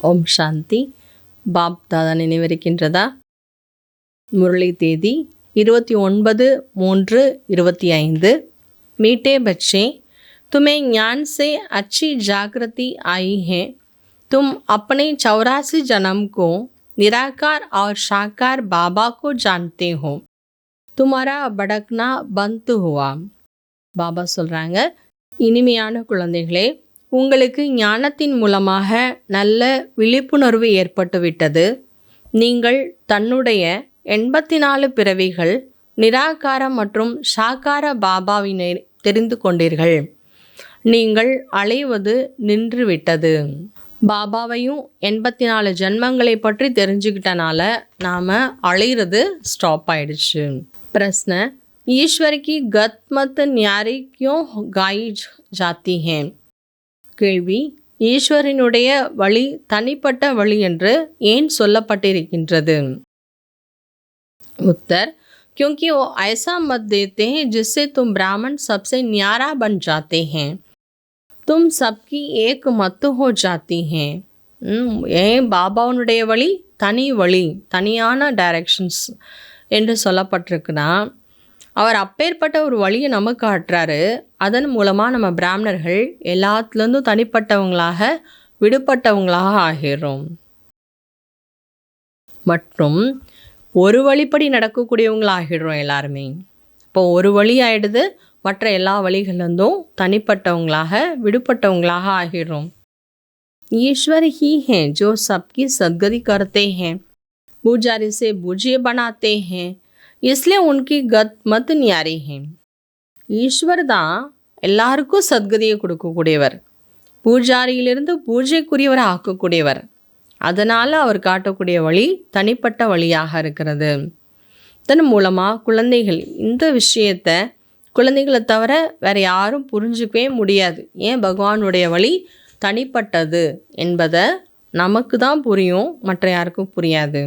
ஓம் சாந்தி. Pop தாதா நினைவிருக்கின்றதா? முரளி தேதி 29/3/25। मीठे बच्चे, तुम्हें ज्ञान से अच्छी जागृति आई है। तुम अपने 84 जन्म को निराकार और साकार बाबा को जानते हो। तुम्हारा भटकना बंद हुआ। பாபா சொல்கிறாங்க, இனிமையான குழந்தைகளே, உங்களுக்கு ஞானத்தின் மூலமாக நல்ல விழிப்புணர்வு ஏற்பட்டுவிட்டது. நீங்கள் தன்னுடைய 84 பிறவிகள் நிராகார மற்றும் சாகார பாபாவினை தெரிந்து கொண்டீர்கள். நீங்கள் அலைவது நின்றுவிட்டது. பாபாவையும் 84 ஜென்மங்களை பற்றி தெரிஞ்சுக்கிட்டனால நாம் அலைகிறது ஸ்டாப் ஆயிடுச்சு. பிரश्न, ईश्वर की गत मत न्यारी क्यों गाई जाती है? கேள்வி, ஈஸ்வரனுடைய வழி தனிப்பட்ட வழி என்று ஏன் சொல்லப்பட்டிருக்கின்றது? उत्तर, क्योंकि वो ऐसा मत देते हैं जिससे तुम ब्राह्मण सबसे न्यारा बन जाते हैं। तुम सबकी एक मत हो जाती हैं। ஏன் பாபாவுடைய வழி தனி வழி, தனியான டைரக்ஷன்ஸ் என்று சொல்லப்பட்டிருக்குன்னா, அவர் அப்பேற்பட்ட ஒரு வழியை நமக்கு காட்டுறாரு. அதன் மூலமாக நம்ம பிராமணர்கள் எல்லாத்துலேருந்தும் தனிப்பட்டவங்களாக விடுபட்டவங்களாக ஆகிறோம். மற்றும் ஒரு வழிப்படி நடக்கக்கூடியவங்களாகிடுறோம் எல்லாருமே. இப்போ ஒரு வழி ஆகிடுது, மற்ற எல்லா வழிகளிலிருந்தும் தனிப்பட்டவங்களாக விடுபட்டவங்களாக ஆகிறோம். ईश्वर ही हैं जो सबकी सदगति करते हैं, पुजारी से पूज्य बनाते हैं, इसलिए उनकी गत मत न्यारी है। ஈஸ்வர் தான் எல்லாருக்கும் சத்கதியை கொடுக்கக்கூடியவர், பூஜாரியிலிருந்து பூஜைக்குரியவரை ஆக்கக்கூடியவர். அதனால் அவர் காட்டக்கூடிய வழி தனிப்பட்ட வழியாக இருக்கிறது. இதன் மூலமாக குழந்தைகள் இந்த விஷயத்தை குழந்தைகளை தவிர வேறு யாரும் புரிஞ்சுக்கவே முடியாது. ஏன் பகவானுடைய வழி தனிப்பட்டது என்பதை நமக்கு தான் புரியும், மற்ற யாருக்கும் புரியாது.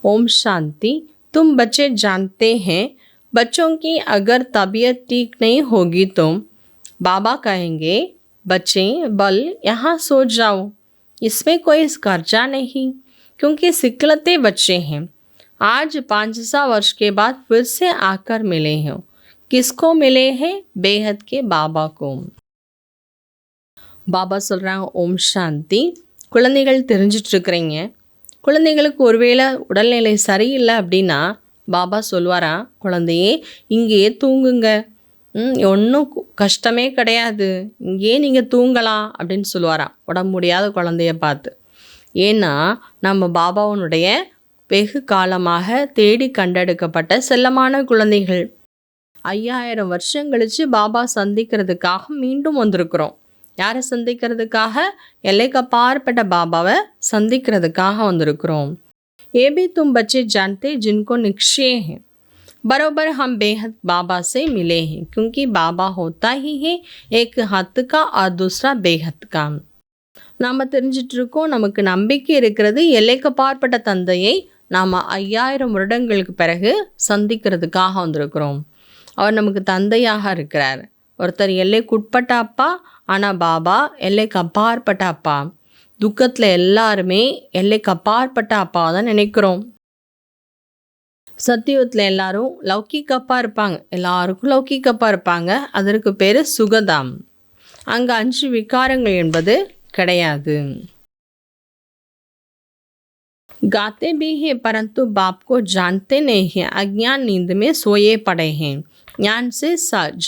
ओम शांति। तुम बच्चे जानते हैं, बच्चों की अगर तबीयत ठीक नहीं होगी तो बाबा कहेंगे, बच्चे बल यहाँ सो जाओ, इसमें कोई कर्जा नहीं, क्योंकि सिकलते बच्चे हैं। आज 500 वर्ष के बाद फिर से आकर मिले हैं। किसको मिले हैं? बेहद के बाबा को। பாபா சொல்கிறாங்க, ஓம் சாந்தி. குழந்தைகள் தெரிஞ்சிட்ருக்குறீங்க. குழந்தைகளுக்கு ஒருவேளை உடல்நிலை சரியில்லை அப்படின்னா பாபா சொல்வாரா, குழந்தையே இங்கேயே தூங்குங்க, ஒன்றும் கஷ்டமே கிடையாது, இங்கேயே நீங்கள் தூங்கலாம் அப்படின்னு சொல்லுவாராம் உடம்பு முடியாத குழந்தைய பார்த்து. ஏன்னா நம்ம பாபாவுனுடைய வெகு காலமாக தேடி கண்டெடுக்கப்பட்ட செல்லமான குழந்தைகள். 5000 வருஷம் கழித்து பாபா சந்திக்கிறதுக்காக மீண்டும் வந்திருக்கிறோம். யாரை சந்திக்கிறதுக்காக? எல்லைக்கு அப்பாற்பட்ட பாபாவை சந்திக்கிறதுக்காக வந்திருக்கிறோம். ये भी तुम बच्चे जानते जिनको निश्चय है, बरोबर हम बेहद बाबा से मिले हैं, क्योंकि बाबा होता ही है एक हद का और दूसरा बेहद का. நாம் தெரிஞ்சிட்ருக்கோம், நமக்கு நம்பிக்கை இருக்கிறது, எல்லைக்கு அப்பாற்பட்ட தந்தையை நாம் 5000 வருடங்களுக்கு பிறகு சந்திக்கிறதுக்காக வந்திருக்கிறோம். அவர் நமக்கு தந்தையாக இருக்கிறார். ஒருத்தர் எல்லைக்குட்பட்ட அப்பா, ஆனால் பாபா எல்லைக்கு அப்பாற்பட்ட அப்பா. துக்கத்தில் எல்லாருமே எல்லைக்கு அப்பாற்பட்ட அப்பா தான் நினைக்கிறோம். சத்தியுகத்தில் எல்லாரும் லௌகிக்கப்பா இருப்பாங்க, எல்லாருக்கும் லௌகிக்கப்பா இருப்பாங்க. அதற்கு பேர் சுகதாம். அங்கே 5 விகாரங்கள் என்பது கிடையாது. गाते भी हैं परंतु बाप को जानते नहीं हैं, अज्ञान नींद में सोए पड़े हैं, ज्ञान से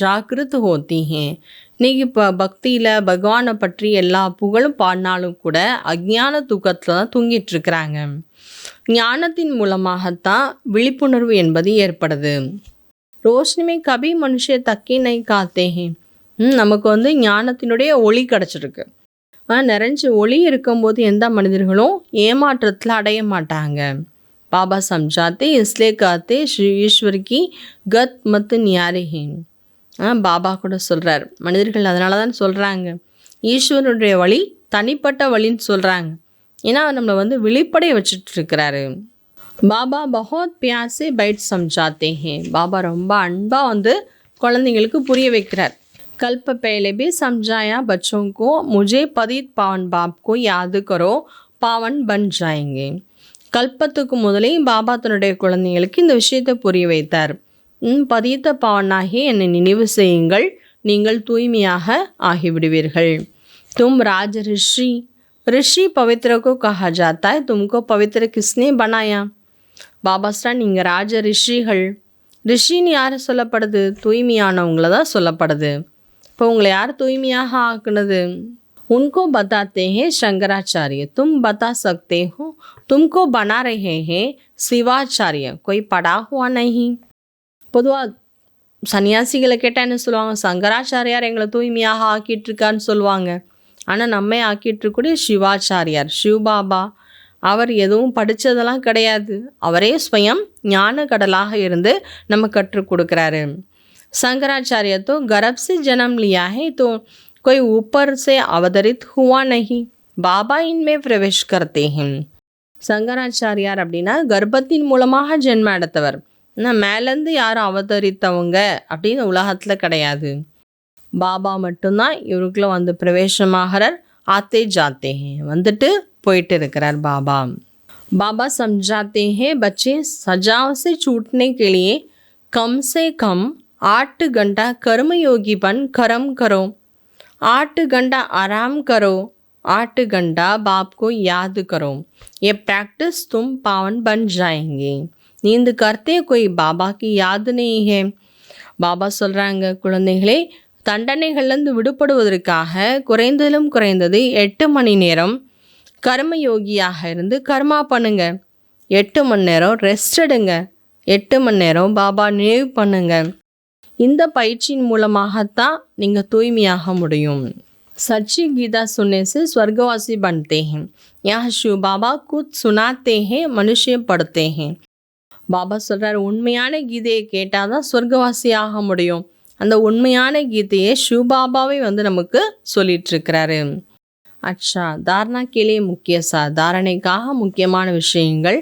जागृत होती हैं. இன்றைக்கி இப்போ பக்தியில் பகவானை பற்றி எல்லா புகழும் பாடினாலும் கூட அஜ்ஞான தூக்கத்தில் தான் தூங்கிட்டுருக்கிறாங்க. ஞானத்தின் மூலமாகத்தான் விழிப்புணர்வு என்பது ஏற்படுது. ரோஷனிமே கபி மனுஷ தக்கி நை காத்தேன். நமக்கு ஞானத்தினுடைய ஒளி கிடச்சிருக்கு. நிறைஞ்சு ஒளி இருக்கும்போது எந்த மனிதர்களும் ஏமாற்றத்தில் அடைய மாட்டாங்க. பாபா சம்ஜாத்தே இஸ்லே காத்தே ஸ்ரீ ஈஸ்வர் கி கத் மத் न्यारी. பாபா கூட சொல்கிறார், மனிதர்கள் அதனால தான் சொல்கிறாங்க ஈஸ்வரனுடைய வழி தனிப்பட்ட வழின்னு சொல்கிறாங்க. ஏன்னா நம்மளை விழிப்படைய வச்சுட்ருக்கிறாரு. பாபா பஹோத் பியாசே பைட் சம்ஜாத்தே ஹே. பாபா ரொம்ப அன்பாக குழந்தைங்களுக்கு புரிய வைக்கிறார். कल्प पहले भी समझाया बच्चों को, मुझे पतित पावन बाप को याद करो, பாவன் பன் ஜாயேங்கே. கல்பத்துக்கு முதலே பாபா தன்னுடைய குழந்தைகளுக்கு இந்த விஷயத்தை புரிய வைத்தார். பதித்த பாவனாகி என்னை நினைவு செய்யுங்கள், நீங்கள் தூய்மையாக ஆகிவிடுவீர்கள். तुम राज ऋषि, ऋषि पवित्र को कहा जाता है, तुमको पवित्र किसने बनाया? பாபா சார் நீங்கள் ராஜ ரிஷிகள். ரிஷின்னு யார் சொல்லப்படுது? தூய்மையானவங்கள தான் சொல்லப்படுது. இப்போ உங்களை யார் தூய்மையாக ஆக்குனது? उनको बताते हैं शंकराचार्य, तुम बता सकते हो, तुमको बना रहे हैं சிவாச்சாரிய, कोई पढ़ा हुआ नहीं. பொதுவாக சன்னியாசிகளை கேட்டால் என்ன சொல்லுவாங்க? சங்கராச்சாரியார் எங்களை தூய்மையாக ஆக்கிட்டு இருக்கான்னு சொல்லுவாங்க. ஆனால் நம்மை ஆக்கிட்டுருக்கூடிய சிவாச்சாரியார், சிவபாபா, அவர் எதுவும் படித்ததெல்லாம் கிடையாது. அவரே ஸ்வயம் ஞான கடலாக இருந்து நம்ம கற்றுக் கொடுக்குறாரு. शंकराचार्य तो गर्भ से जन्म लिया है, तो कोई ऊपर से अवतरित हुआ नहीं, बाबा इनमें प्रवेश करते हैं. சங்கராச்சாரியார் அப்படின்னா கர்ப்பத்தின் மூலமாக ஜென்ம எடுத்தவர். ஆனால் மேலேருந்து யாரும் அவதரித்தவங்க அப்படின்னு உலகத்தில் கிடையாது. பாபா மட்டும்தான் இவருக்குள்ள வந்து பிரவேசமாகிறார். ஆத்தே ஜாத்தே हैं, வந்துட்டு போயிட்டு இருக்கிறார் பாபா. பாபா समझाते हैं बच्चे, सजाओं से छूटने के लिए कम से कम 8 घंटा कर्मयोगीपन कर्म करो, 8 घंटा आराम करो, 8 घंटा बाप को याद करो. ये प्रैक्टिस तुम पावन बन जाएंगे. नींद करते कोई बाबा की याद नहीं है. பாபா சொல்கிறாங்க, குழந்தைகளே, தண்டனைகள்லேருந்து விடுபடுவதற்காக குறைந்ததிலும் குறைந்தது 8 மணி நேரம் கர்மயோகியாக இருந்து கர்மா பண்ணுங்க. 8 மணி நேரம் ரெஸ்ட் எடுங்க. 8 மணி நேரம் பாபா நினைவு பண்ணுங்க. இந்த பயிற்சியின் மூலமாகத்தான் நீங்கள் தூய்மையாக முடியும். सच्ची गीता सुनने से स्वर्गवासी बनते हैं. यहाँ शिव बाबा खुद सुनाते हैं, मनुष्य पढ़ते हैं. பாபா சொல்கிறார், உண்மையான கீதையை கேட்டால் தான் சொர்க்கவாசி ஆக முடியும். அந்த உண்மையான கீதையை சிவபாபாவே வந்து நமக்கு சொல்லிகிட்ருக்கிறாரு. அச்சா, தாரணா கேலே முக்கிய தாரணைக்காக முக்கியமான விஷயங்கள்.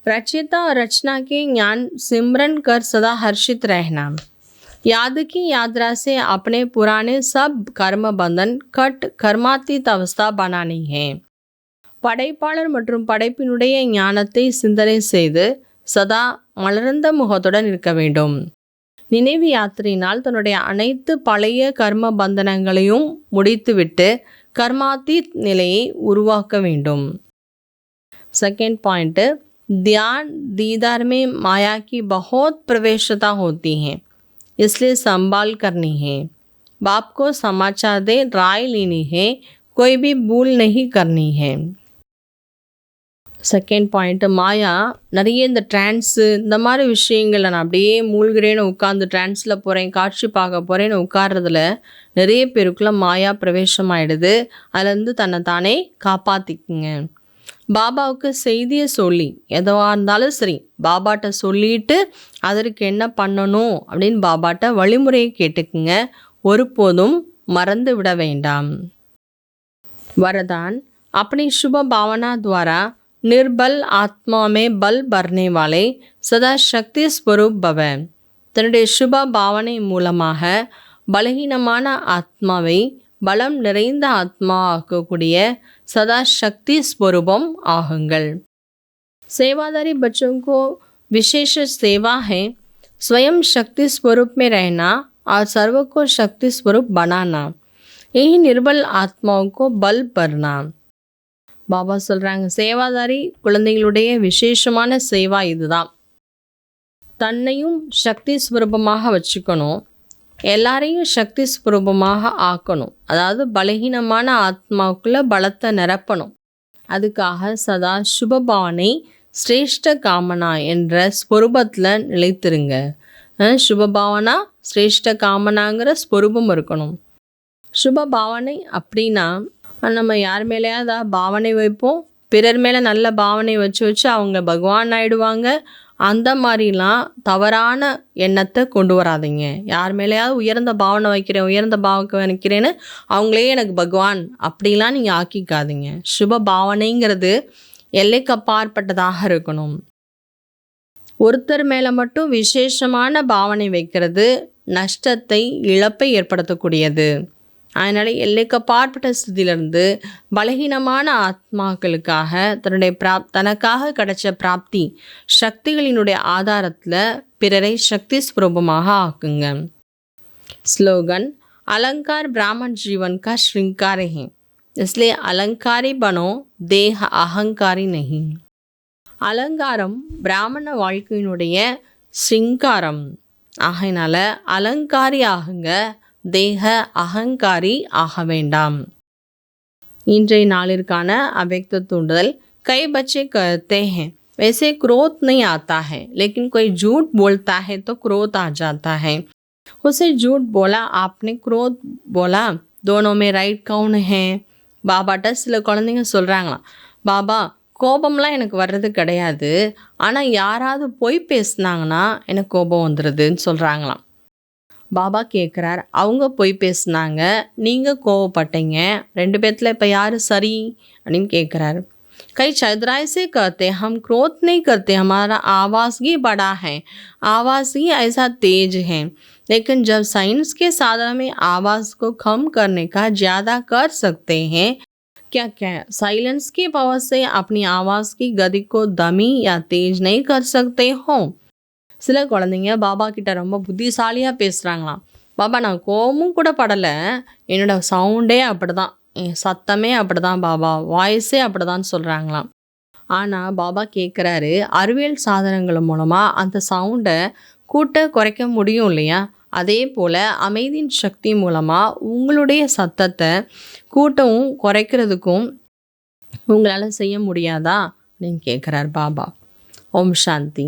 रचयिता और रचना के ज्ञान सिमरन कर सदा हर्षित रहना. याद की यात्रा से अपने पुराने सब कर्म बंधन कट कर्मातीत अवस्था बनानी है. படைப்பாளர் மற்றும் படைப்பினுடைய ஞானத்தை சிந்தனை செய்து சதா மலர்ந்த முகத்துடன் இருக்க வேண்டும். நினைவு யாத்திரையினால் தன்னுடைய அனைத்து பழைய கர்ம பந்தனங்களையும் முடித்துவிட்டு கர்மாத்தீத் நிலையை உருவாக்க வேண்டும். सेकेंड पॉइंट, ध्यान दीदार में माया की बहुत प्रवेशता होती है, इसलिए संभाल करनी है. बाप को समाचार दे, राय लेनी है, कोई भी भूल नहीं करनी है. செகண்ட் பாயிண்ட், மாயா நிறைய இந்த ட்ரான்ஸு இந்த மாதிரி விஷயங்களில் நான் அப்படியே மூழ்கிறேன்னு உட்காந்து ட்ரான்ஸில் போகிறேன், காட்சி பார்க்க போகிறேன்னு உட்கார்றதுல நிறைய பேருக்குள்ள மாயா பிரவேசம் ஆகிடுது. அதுலேருந்து தன்னை தானே காப்பாற்றிக்குங்க. பாபாவுக்கு செய்தியை சொல்லி எதுவாக இருந்தாலும் சரி பாபாட்ட சொல்லிட்டு அதற்கு என்ன பண்ணணும் அப்படின்னு பாபாட்ட வழிமுறையை கேட்டுக்குங்க. ஒருபோதும் மறந்து விட வேண்டாம். वरदान, अपनी शुभ भावना द्वारा निर्बल आत्मा में बल भरने वाले सदा शक्ति स्वरूप भव. தன்னுடைய சுப பாவனை மூலமாக பலகீனமான ஆத்மாவை பலம் நிறைந்த ஆத்மா ஆக்கக்கூடிய सदा शक्ति स्वरूपम आहुंगल. सेवादारी बच्चों को विशेष सेवा है स्वयं शक्ति स्वरूप में रहना और सर्व को शक्ति स्वरूप बनाना. यही निर्बल आत्माओं को बल भरना. பாபா சொல்கிறாங்க, சேவாதாரி குழந்தைகளுடைய விசேஷமான சேவா இதுதான். தன்னையும் சக்தி ஸ்வரூபமாக வச்சுக்கணும், எல்லாரையும் சக்தி ஸ்வரூபமாக ஆக்கணும். அதாவது பலகீனமான ஆத்மாவுக்குள்ள பலத்தை நிரப்பணும். அதுக்காக சதா சுபபாவனை ஸ்ரேஷ்ட காமனா என்ற ஸ்வரூபத்தில் நிலைத்திருங்க. சுபபாவனா ஸ்ரேஷ்ட காமனாங்கிற ஸ்வரூபம் இருக்கணும். சுபபாவனை அப்படின்னா நம்ம யார் மேலேயாவது பாவனை வைப்போம், பிறர் மேலே நல்ல பாவனை வச்சு அவங்க பகவான் ஆயிடுவாங்க. அந்த மாதிரிலாம் தவறான எண்ணத்தை கொண்டு வராதிங்க. யார் மேலேயாவது உயர்ந்த பாவனை வைக்கிறேன், உயர்ந்த பாவனை வைக்கிறேன்னு அவங்களே எனக்கு பகவான் அப்படிலாம் நீங்கள் ஆக்கிக்காதீங்க. சுப பாவனைங்கிறது எல்லைக்கு அப்பாற்பட்டதாக இருக்கணும். ஒருத்தர் மேலே மட்டும் விசேஷமான பாவனை வைக்கிறது நஷ்டத்தை, இழப்பை ஏற்படுத்தக்கூடியது. அதனால் எல்லைக்கு அப்பாற்பட்ட ஸ்திதியிலிருந்து பலகீனமான ஆத்மாக்களுக்காக தனக்காக கிடைச்ச பிராப்தி சக்திகளினுடைய ஆதாரத்தில் பிறரை சக்தி ஸ்வரூபமாக ஆக்குங்க. ஸ்லோகன்: अलंकार ब्राह्मण जीवन का श्रृंगार है, इसलिए अलंकारी बनो, देह अहंकारी नहीं. அலங்காரம் பிராமண வாழ்க்கையினுடைய சிங்காரம். ஆகையினால அலங்காரி ஆகுங்க, தேக அகங்காரி ஆக வேண்டாம். இன்றைய நாளிற்கான அவ்யக்த தூண்டுதல்: कई बच्चे कहते हैं वैसे क्रोध नहीं आता है, लेकिन कोई झूठ बोलता है तो क्रोध आ जाता है. उसे झूठ बोला, आपने क्रोध बोला, दोनों में राइट कौन है? பாபாட்ட சில குழந்தைங்க சொல்கிறாங்களாம், பாபா கோபம்லாம் எனக்கு வர்றது கிடையாது, ஆனால் யாராவது பொய் பேசுனாங்கன்னா எனக்கு கோபம் வந்துடுதுன்னு சொல்கிறாங்களாம். பாபா கேட்குறார், அவங்க பொய் பேசுனாங்க, நீங்கள் கோபப்பட்டீங்க, ரெண்டு பேர்த்தில் இப்போ யார் சரி அப்படின்னு கேட்குறாரு. कई चतुराई से कहते हम क्रोध नहीं करते, हमारा आवाज़ ही बड़ा है, आवाज़ ही ऐसा तेज है. लेकिन जब साइंस के साधन में आवाज़ को कम करने का ज़्यादा कर सकते हैं, क्या क्या साइलेंस की पावर से अपनी आवाज़ की गति को दमी या तेज नहीं कर सकते हो? சில குழந்தைங்க பாபா கிட்ட ரொம்ப புத்திசாலியாக பேசுகிறாங்களாம். பாபா நான் கோபமும் கூட படலை, என்னோட சவுண்டே அப்படி தான், என் சத்தமே அப்படி தான் பாபா, வாய்ஸே அப்படி தான் சொல்கிறாங்களாம். ஆனால் பாபா கேட்குறாரு, அறிவியல் சாதனங்கள் மூலமாக அந்த சவுண்டை கூட்ட குறைக்க முடியும் இல்லையா? அதே போல் அமைதியின் சக்தி மூலமாக உங்களுடைய சத்தத்தை கூட்டவும் குறைக்கிறதுக்கும் உங்களால் செய்ய முடியாதா அப்படின்னு கேட்குறார் பாபா. ஓம் சாந்தி.